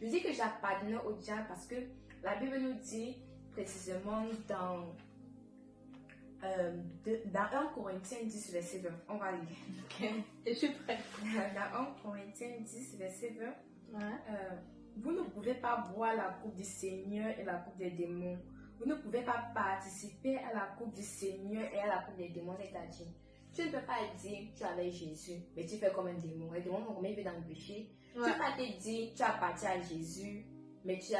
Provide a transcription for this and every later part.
Je dis que j'appartenais au diable parce que la Bible nous dit précisément dans 1 Corinthiens 10, verset 20. On va lire. Ok, je suis prête. Dans 1 Corinthiens 10, verset 20. Ouais. Vous ne pouvez pas boire la coupe du Seigneur et la coupe des démons. Vous ne pouvez pas participer à la coupe du Seigneur et à la coupe des démons, c'est-à-dire, tu ne peux pas dire tu es avec Jésus, mais tu fais comme un démon. Les démons vont vivre dans le péché. Ouais. Tu ne peux pas te dire tu appartiens à Jésus, mais tu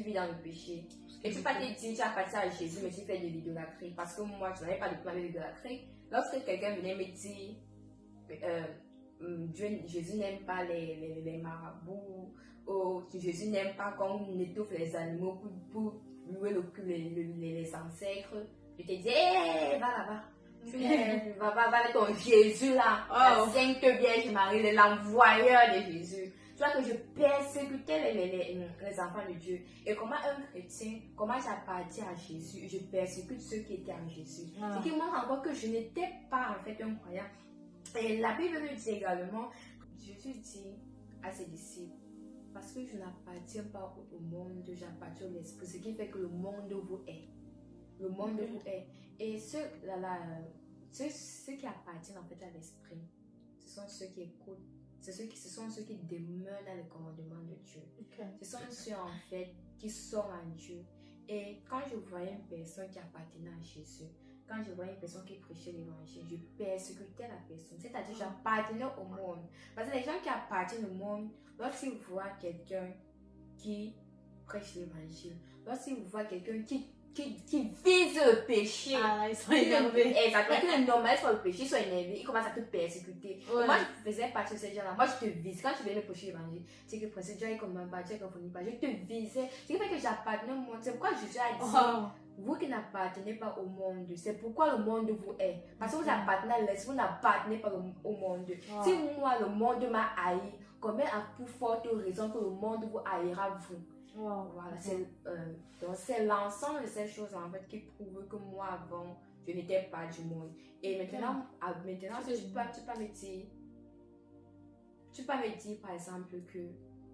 vis dans le péché. Et tu ne peux pas te dire tu appartiens à Jésus, mais tu fais de l'idolâtrie. Parce que moi, je n'avais pas de plan de l'idolâtrie. Lorsque quelqu'un venait me dire Jésus n'aime pas les marabouts, ou Jésus n'aime pas quand on étouffe les animaux pour louer les ancêtres, je te dis, hé, va là-bas. Va avec ton Jésus là, la Sainte Vierge Marie, l'envoyeur de Jésus. Tu vois que je persécutais les enfants de Dieu. Et comment un chrétien, comment j'appartiens à Jésus, je persécute ceux qui étaient en Jésus. Ce qui montre encore que je n'étais pas en fait un croyant. Et la Bible nous dit également, Jésus dit à ses disciples, parce que je n'appartiens pas au monde, j'appartiens à l'esprit, ce qui fait que le monde vous est. Le monde vous est. Et ceux qui appartiennent en fait à l'esprit, ce sont ceux qui écoutent, ce sont ceux qui demeurent dans les commandements de Dieu. Ce sont ceux en fait qui sont en Dieu. Et quand je voyais une personne qui appartenait à Jésus, quand je voyais une personne qui prêchait l'évangile, je persécutais la personne. C'est-à-dire, j'appartenais au monde. Parce que les gens qui appartiennent au monde, lorsqu'ils voient quelqu'un qui prêche l'évangile, lorsqu'ils voient quelqu'un qui vise le péché, ils sont énervés. Exactement, que le normal soit le péché, ils sont énervés, ils commencent à te persécuter. Ouais. Moi, je faisais partie de ces gens-là. Moi, je te vise. Quand tu venais prêcher l'évangile, tu sais que prêcher Dieu est comme un bas, Dieu est comme un bas. Je te visais. Ce qui fait que j'appartenais au monde. C'est pourquoi Jésus a dit, vous qui n'appartenez pas au monde, c'est pourquoi le monde vous est. Parce que vous appartenez à l'esprit, vous n'appartenez pas au monde. Si moi, le monde m'a haï, combien a pour forte raison que le monde vous haïra vous? Voilà, c'est l'ensemble de ces choses en fait qui prouvent que moi avant je n'étais pas du monde. Et maintenant, tu peux me dire par exemple que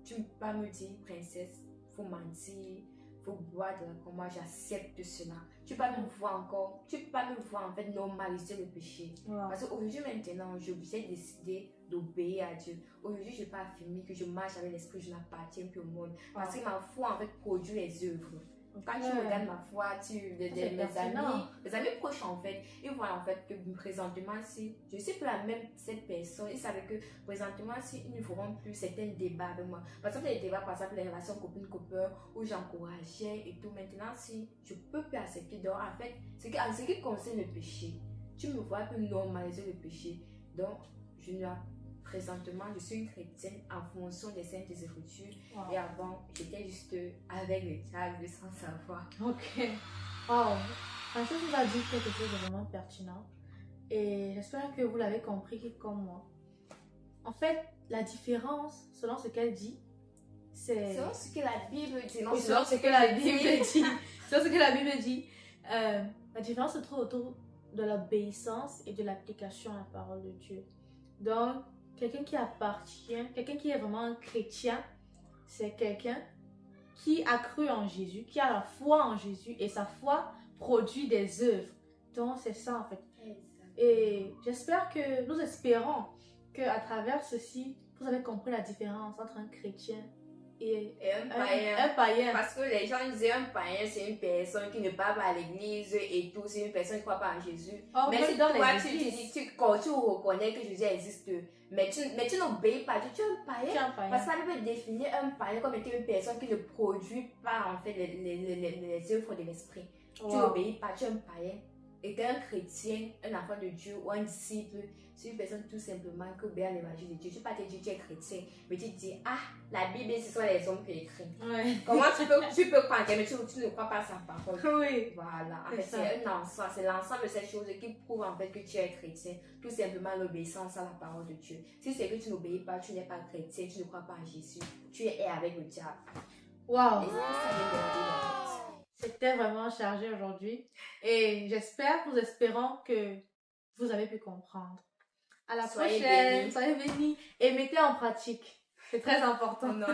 tu peux pas me dire princesse, faut mentir, faut boire de la moi j'accepte cela. Tu peux pas me voir en fait normaliser le péché. Parce qu'aujourd'hui maintenant, j'ai décidé d'obéir à Dieu. Aujourd'hui, je ne vais pas affirmer que je marche avec l'esprit, je n'appartiens plus au monde. Parce que ma foi en fait produit les œuvres. Quand tu regardes ma foi, mes amis proches en fait, ils voient en fait que présentement, si je suis plus la même cette personne, ils savent que présentement, si ils ne feront plus certains débats avec moi. Par exemple, les débats, par exemple, les relations copine-copain, où j'encourageais et tout. Maintenant, si je ne peux plus accepter, donc en fait, en ce qui concerne le péché, tu me vois plus normaliser le péché. Donc, présentement, je suis une chrétienne en fonction des saintes écritures. Et avant, j'étais juste avec le diable sans savoir. Ok. Franchement, tu vas dire quelque chose de vraiment pertinent. Et j'espère que vous l'avez compris comme moi. En fait, la différence, selon ce qu'elle dit, c'est... Selon ce que la Bible dit. Non, selon ce que la Bible dit. Selon ce que la Bible dit. La différence se trouve autour de l'obéissance et de l'application à la parole de Dieu. Donc, quelqu'un qui appartient, quelqu'un qui est vraiment un chrétien, c'est quelqu'un qui a cru en Jésus, qui a la foi en Jésus et sa foi produit des œuvres. Donc c'est ça en fait. Et nous espérons qu'à travers ceci, vous avez compris la différence entre un chrétien et un païen. Parce que les gens disaient un païen, c'est une personne qui ne parle pas à l'église et tout, c'est une personne qui ne croit pas en Jésus. Mais si toi, tu reconnais que Jésus existe, mais tu n'obéis pas, tu es un païen. Parce que la Bible définit un païen comme étant une personne qui ne produit pas en fait les œuvres de l'esprit. Tu n'obéis pas, tu es un païen. Et qu'un chrétien, un enfant de Dieu ou un disciple, c'est une personne tout simplement qui obéit à l'évangile de Dieu. Tu ne peux pas te dire que tu es chrétien, mais tu te dis, la Bible, ce sont les hommes qui écrivent. Comment tu peux croire, mais tu ne crois pas à sa parole. Voilà, en fait, c'est l'ensemble de ces choses qui prouvent en fait que tu es chrétien. Tout simplement l'obéissance à la parole de Dieu. Si c'est que tu n'obéis pas, tu n'es pas chrétien, tu ne crois pas à Jésus, tu es avec le diable. Waouh! C'était vraiment chargé aujourd'hui et nous espérons que vous avez pu comprendre. À la prochaine, soyez bénis et mettez en pratique. C'est très important. Non.